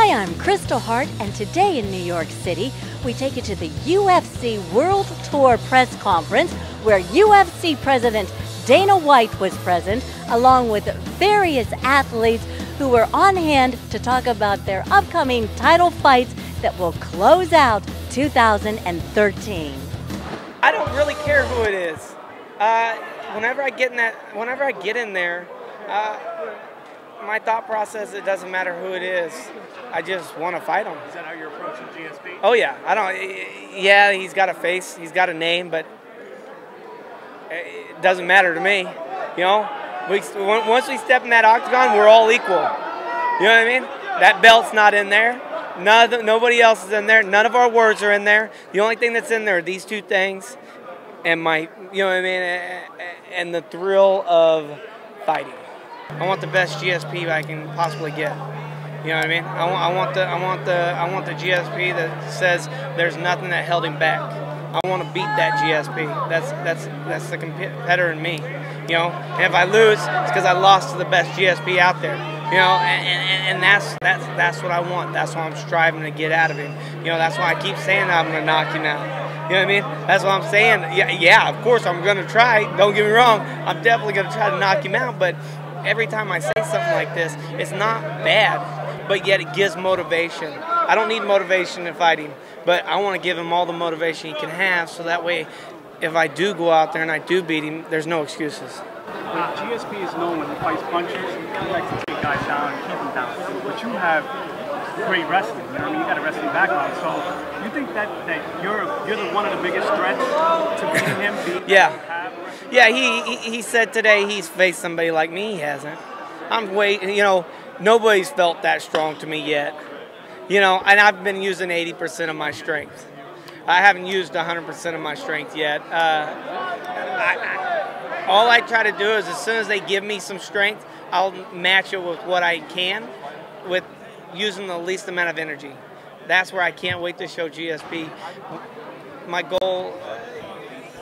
Hi, I'm Kristal Hart, and today in New York City, we take you to the UFC World Tour press conference where UFC President Dana White was present, along with various athletes who were on hand to talk about their upcoming title fights that will close out 2013. I don't really care who it is. Whenever I get in there, my thought process, it doesn't matter who it is. I just want to fight him. Is that how you're approaching GSP? Oh yeah, yeah, he's got a face, he's got a name, but it doesn't matter to me. You know, once we step in that octagon, we're all equal. You know what I mean? That belt's not in there. Nobody else is in there. None of our words are in there. The only thing that's in there are these two things, and you know what I mean, and the thrill of fighting. I want the best GSP I can possibly get. You know what I mean? I want the GSP that says there's nothing that held him back. I want to beat that GSP. That's the competitor in me. You know, and if I lose, it's because I lost to the best GSP out there. You know, and that's what I want. That's what I'm striving to get out of him. You know, that's why I keep saying that I'm going to knock him out. You know what I mean? That's what I'm saying. Yeah, of course I'm going to try. Don't get me wrong. I'm definitely going to try to knock him out. But every time I say something like this, it's not bad, but yet it gives motivation. I don't need motivation to fight him, but I want to give him all the motivation he can have, so that way, if I do go out there and I do beat him, there's no excuses. GSP is known when he fights punchers, he likes to take guys down and keep them down. But you have great wrestling. You know what I mean? You got a wrestling background, so you think that you're one of the biggest threats to beating him? Yeah, he said today he's faced somebody like me. He hasn't. You know, nobody's felt that strong to me yet. You know, and I've been using 80% of my strength. I haven't used 100% of my strength yet. All I try to do is, as soon as they give me some strength, I'll match it with what I can, with using the least amount of energy. That's where I can't wait to show GSP. My goal,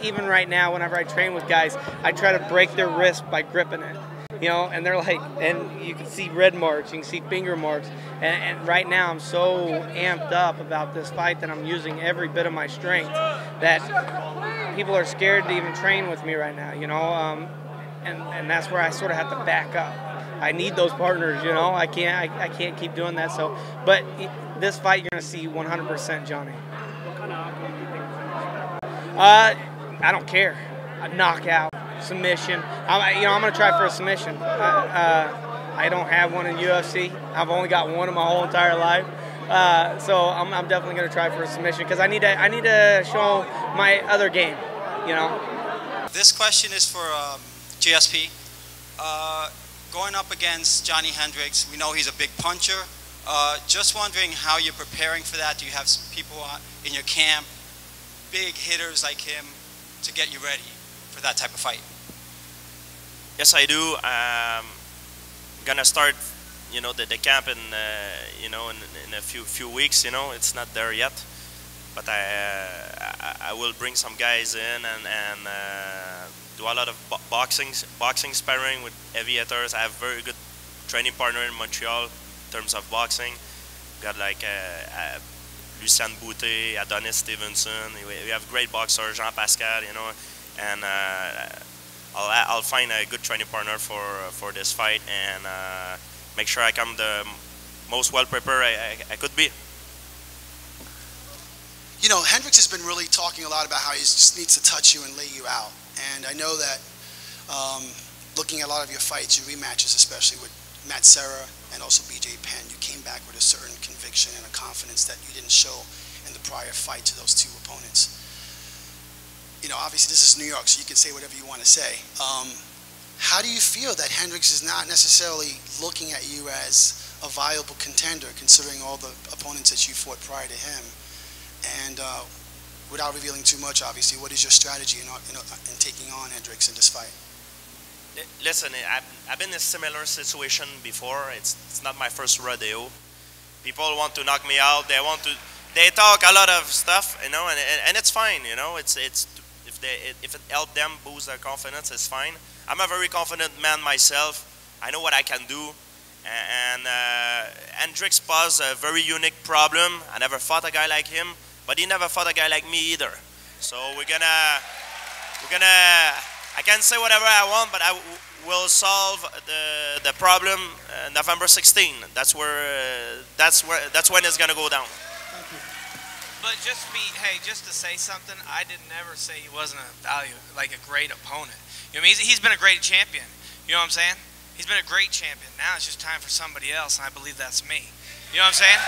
even right now, whenever I train with guys, I try to break their wrist by gripping it. You know, and they're like, and you can see red marks, you can see finger marks, and right now I'm so amped up about this fight that I'm using every bit of my strength that people are scared to even train with me right now, you know, and that's where I sort of have to back up. I need those partners, you know, I can't keep doing that, so, but this fight you're going to see 100% Johnny. What kind of outcome do you think? I don't care. A knockout. Submission. I'm going to try for a submission. I don't have one in UFC. I've only got one in my whole entire life. So I'm definitely going to try for a submission because I need to show my other game. You know. This question is for GSP. Going up against Johny Hendricks, we know he's a big puncher. Just wondering how you're preparing for that. Do you have some people in your camp, big hitters like him, to get you ready for that type of fight? Yes, I do. Gonna start, you know, the camp in, you know, in a few weeks. You know, it's not there yet, but I will bring some guys in and do a lot of boxing sparring with heavy hitters. I have a very good training partner in Montreal in terms of boxing. Got like Lucien Boutet, Adonis Stevenson. We have great boxers, Jean Pascal, you know, and I'll find a good training partner for this fight and make sure I come the most well prepared I could be. You know, Hendricks has been really talking a lot about how he just needs to touch you and lay you out. And I know that looking at a lot of your fights, your rematches, especially with Matt Serra and also BJ Penn, you came back with a certain conviction and a confidence that you didn't show in the prior fight to those two opponents. You know, obviously this is New York, so you can say whatever you want to say. How do you feel that Hendricks is not necessarily looking at you as a viable contender, considering all the opponents that you fought prior to him? And without revealing too much, obviously, what is your strategy in taking on Hendricks in this fight? Listen, I've been in a similar situation before. It's not my first rodeo. People want to knock me out. They talk a lot of stuff, you know, and it's fine, you know. If it helps them boost their confidence, it's fine. I'm a very confident man myself. I know what I can do, and Hendricks posed a very unique problem. I never fought a guy like him, but he never fought a guy like me either. So we're gonna, I can say whatever I want, but I will solve the problem November 16. That's when it's gonna go down. But just to say something, I did never say he wasn't a great opponent. You know, he's been a great champion. You know what I'm saying? He's been a great champion. Now it's just time for somebody else, and I believe that's me. You know what I'm saying?